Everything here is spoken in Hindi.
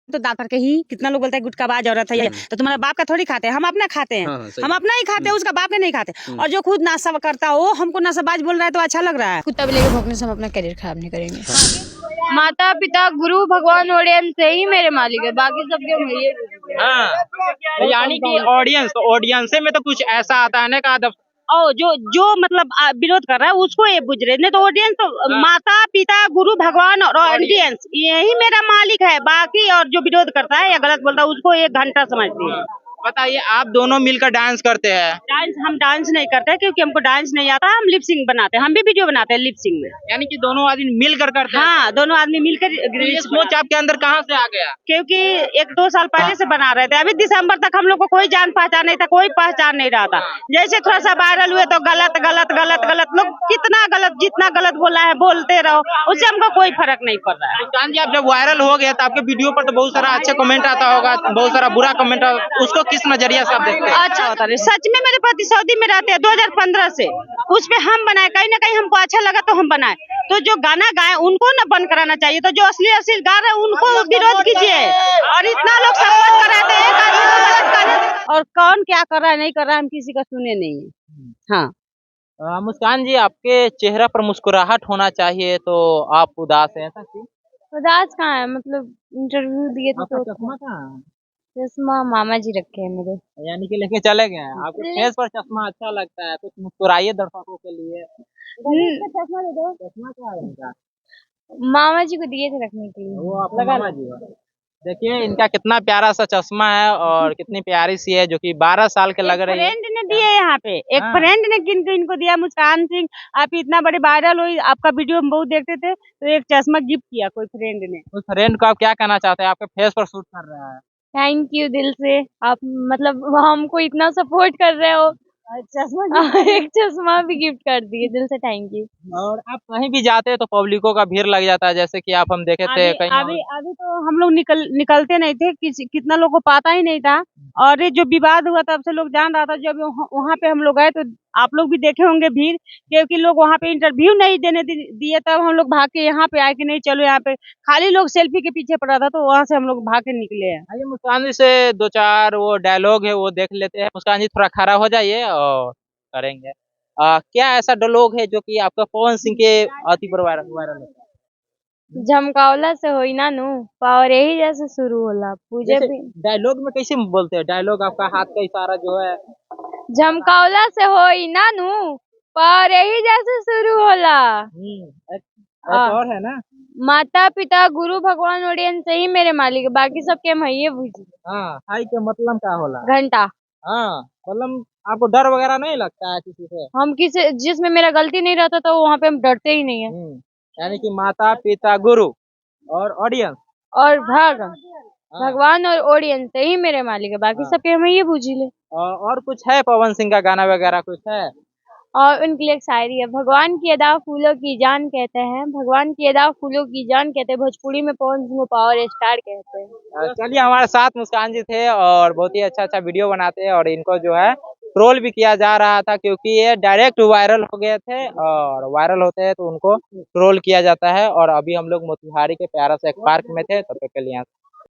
तो दांत पर के ही कितना लोग बोलता है गुटखाबाज औरत है ये, तो तुम्हारा बाप का थोड़ी खाते हैं, हम अपना खाते हैं। हम अपना ही खाते हैं, उसका बाप का नहीं खाते। और जो खुद नाशा करता है वो हमको नशाबाज बोल रहा है तो अच्छा लग रहा है। कुत्ता भी लेके भौंकने से हम अपना करियर खराब नहीं करेंगे। माता पिता गुरु भगवान ऑडियंस से ही मेरे मालिक है, बाकी सबके मुझे। हाँ, यानी कि ऑडियंस में तो कुछ ऐसा आता है ना का और जो मतलब विरोध कर रहा है उसको ये बुझ रहे नहीं तो ऑडियंस तो माता पिता गुरु भगवान और ऑडियंस यही मेरा मालिक है। बाकी और जो विरोध करता है या गलत बोलता है उसको 1 घंटा समझती है। बताइए, आप दोनों मिलकर डांस करते हैं? हम डांस नहीं करते क्योंकि हमको डांस नहीं आता। हम लिप सिंग बनाते हैं, हम भी वीडियो बनाते हैं लिप सिंग में। यानी कि दोनों आदमी मिलकर करते हैं? हाँ, दोनों आदमी मिलकर। ये सोच आपके अंदर कहाँ से आ गया? क्योंकि 1-2 साल पहले से बना रहे थे। अभी दिसंबर तक हम लोग को कोई जान पहचान नहीं था, कोई पहचान नहीं रहा था। जैसे थोड़ा सा वायरल हुए तो गलत गलत गलत गलत लोग कितना गलत, जितना गलत बोला है बोलते रहो, उससे हमको कोई फर्क नहीं पड़ रहा है। मुस्कान जी, आप जब वायरल हो गया तो आपके वीडियो पर तो बहुत सारा अच्छा कमेंट आता होगा, बहुत सारा बुरा कमेंट, उसको किस नजरिया से आप देखते हैं? अच्छा होता है। सच में मेरे पति सऊदी में रहते हैं 2015 से। उस पे हम बनाए, कहीं ना कहीं हमको अच्छा लगा तो हम बनाए। तो जो गाना गाए उनको न बंद कराना चाहिए, तो जो असली गा रहे हैं उनको विरोध कीजिए। और इतना लोग सपोर्ट कर रहे थे, एक आदमी को गलत कर रहे थे। और कौन क्या कर रहा है नहीं कर रहा है हम किसी का सुने नहीं है। हाँ, मुस्कान जी, आपके चेहरा पर मुस्कुराहट होना चाहिए तो आप उदास हैं, ऐसा क्यों? उदास कहाँ है, मतलब इंटरव्यू दिए थे तो चश्मा कहाँ है? चश्मा मामा जी रखे हैं मेरे। यानी कि लेके चले गए हैं। आपके फेस पर चश्मा अच्छा लगता है, कुछ मुस्कुराइए दर्शकों के लिए। चश्मा दे दो। चश्मा क्या है इनका? मामा जी को दिए थे रखने के लिए। वो आपका मामा जी है। देखिए इनका कितना प्यारा सा चश्मा है और कितनी प्यारी सी है, जो कि 12 साल के लग रही है। फ्रेंड ने दिए यहाँ पे, एक फ्रेंड ने इनको दिया। मुस्कान सिंह, आप इतना बड़े वायरल हुई, आपका वीडियो हम बहुत देखते थे, तो एक चश्मा गिफ्ट किया कोई फ्रेंड ने। उस फ्रेंड को आप क्या कहना चाहते हैं? आपके फेस पर शूट कर रहा है। थैंक यू दिल से, आप मतलब हमको इतना सपोर्ट कर रहे हो। चश्मा एक चश्मा भी गिफ्ट कर दिए, दिल से थैंक यू। और आप कहीं भी जाते हैं तो पब्लिकों का भीड़ लग जाता है, जैसे कि आप हम देखे थे कहीं अभी तो हम लोग निकलते नहीं थे, कितना लोग को पता ही नहीं था। और ये जो विवाद हुआ तब से लोग जान रहा था। जब वहाँ पे हम लोग गए तो आप लोग भी देखे होंगे भीड़, क्योंकि लोग वहाँ पे इंटरव्यू नहीं देने दिए। तब हम लोग भाग के यहाँ पे आए कि नहीं चलो यहाँ पे, खाली लोग सेल्फी के पीछे पड़ा था, तो वहाँ से हम लोग भाग के निकले हैं। आइए मुस्कान जी से 2-4 वो डायलॉग है वो देख लेते हैं। मुस्कान जी थोड़ा खड़ा हो जाइए और करेंगे। क्या ऐसा डायलॉग है जो कि आपका पवन सिंह के अति पर वायरल है? झमकावला से होई ना नू, पावर यही जैसे शुरू होला पूजे भी। डायलॉग में कैसे बोलते हैं? डायलॉग आपका हाथ का इशारा जो है। झमकावला से होई ना नू, पावर यही जैसे शुरू होला। एक और है ना, माता पिता गुरु भगवान ऑडियंस से ही मेरे मालिक है, बाकी सबके मैये बुझी। हाँ, हाई के मतलब क्या होला? घंटा। हाँ, मतलब आपको डर वगैरह नहीं लगता है किसी से? हम किसी जिसमें मेरा गलती नहीं रहता तो वहाँ पे हम डरते ही नहीं है। यानी कि माता पिता गुरु और ऑडियंस और भगवान और ऑडियंस से ही मेरे मालिक है, बाकी सबके मैये बुझी ले। और कुछ है पवन सिंह का गाना वगैरह कुछ है? और उनके लिए एक शायरी है, भगवान की अदा फूलों की जान कहते हैं, भगवान की अदा फूलों की जान कहते हैं, भोजपुरी में पवन सिंह को पावर स्टार कहते हैं। चलिए, हमारे साथ मुस्कान जी थे और बहुत ही अच्छा वीडियो बनाते हैं। और इनको जो है ट्रोल भी किया जा रहा था, क्योंकि ये डायरेक्ट वायरल हो गए थे और वायरल होते हैं तो उनको ट्रोल किया जाता है। और अभी हम लोग मोतिहारी के प्यारा से एक पार्क में थे, तब तक के लिए